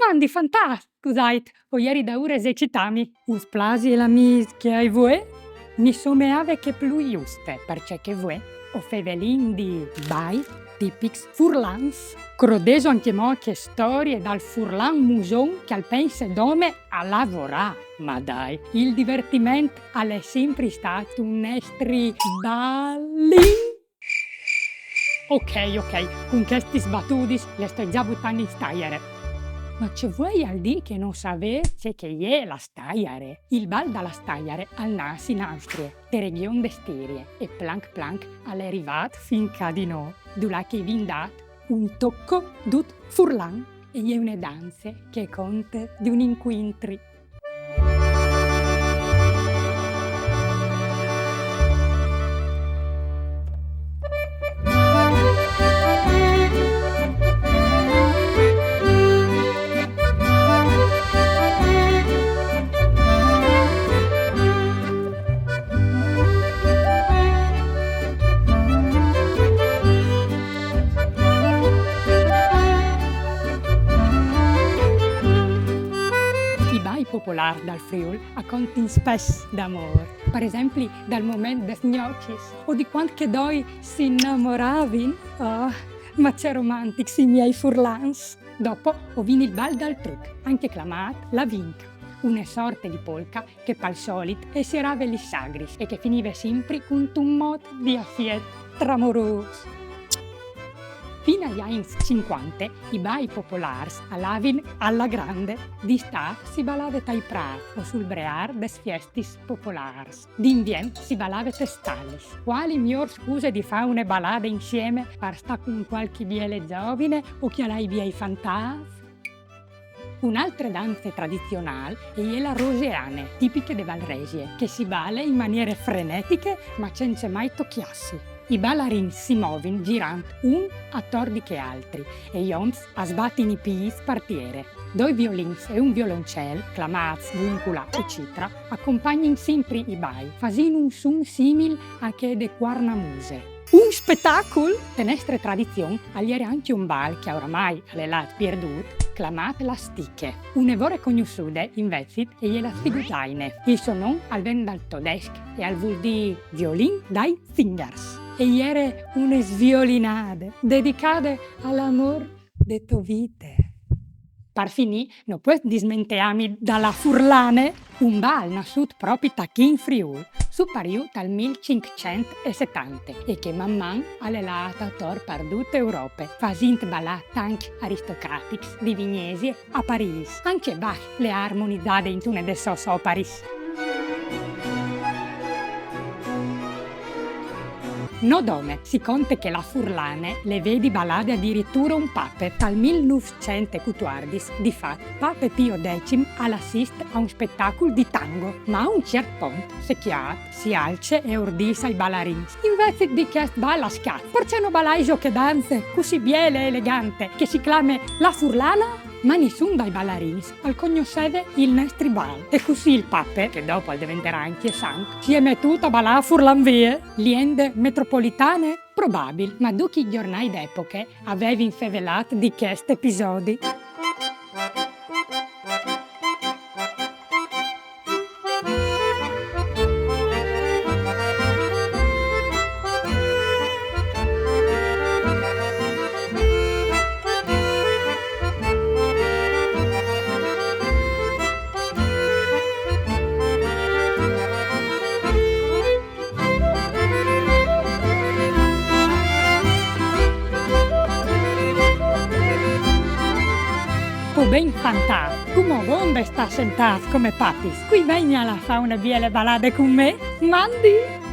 Mandi, fantastico, scusate, ho ieri da ore esercitami. Us plasi e la mis che hai voi? Ni someave che più giuste, perché che voi o fevelin di bai, tipics furlans. Crodeso anche mo che storie dal furlan muson che al pense dome a lavorà. Ma dai, il divertimento è sempre stato un estri balli. Ok, con questi sbattudis le sto già buttando in staiere. Ma c'è vuoi al di che non sapesse che è la staiere? Il bal dalla staiere al nas in Austria, de region de Stirie, e plank è arrivato finca di no, dula che vin dat un tocco dut furlan e è una danze che conta di un inquintri. Popolare dal Friul raccontin spes d'amor, per esempio dal momento des gnocchis o di quant che doi si innamoravin. Oh, ma c'è romantics i miei furlans. Dopo ho vin il bal dal truc, anche chiamato la vinca, una sorta di polka che pal solit e si ravelli sagris e che finiva sempre con un mod di affiet tramoroso. Fino agli anni 50 i bai popolars all'avin alla grande, di stat si balava tai prat o sul brear des fiestis popolars. D'invien si balava testallis. Quali miglior scuse di fare una balada insieme per sta con qualche biele giovine o che l'hai biei fantas? Un'altra danza tradizionale è la roseane, tipica de Valresie, che si balla in maniere frenetiche ma senza mai tocchiarsi. I ballarini si muovono girando un a tordi che altri e gli oms sbattono i piedi partiere. Due violins e un violoncello, clamaz, vincula, eccetera, accompagnano sempre i bai, facendo un suon simile a che de cornamuse. Un spettacolo! La nostra tradizione è anche un bal che oramai è l'hat perduto, chiamato la sticche. Una vore conosciuta invece è la figutaine. Il suo nome viene dal tedesco e vuol dire violin dai fingers. E era una sviolinata dedicata all'amor de tua vita. Per finire, non puoi dismentearmi dalla furlane, un bal nasciuto proprio in Friul, superiore al 1570 e che man mano ha lelata tor per tutta Europa, facendo ballare anche aristocratici di Vignesi a Parigi. Anche Bach le ha armonizzate in una delle sue opere. No dome, si conta che la furlane le vedi ballare addirittura un pape. Dal 1914, di fatto, Pape Pio X all'assiste a un spettacolo di tango, ma a un certo punto si alza e ordisce ai ballarini. Invece di che balla scatto, perché non ballai che danze così biele e elegante che si chiama la furlana? Ma nessuno dai ballarini al conosceva il nostro bal. E così il pape, che dopo diventerà anche santo, si è mettuto a ballare furlanvie, liende metropolitane? Probabile, ma tutti i giornali d'epoca avevano infevelato di questi episodi. Ben fantastico, come bombe sta sentato come papis. Qui venga a fare una biele ballade con me, mandi!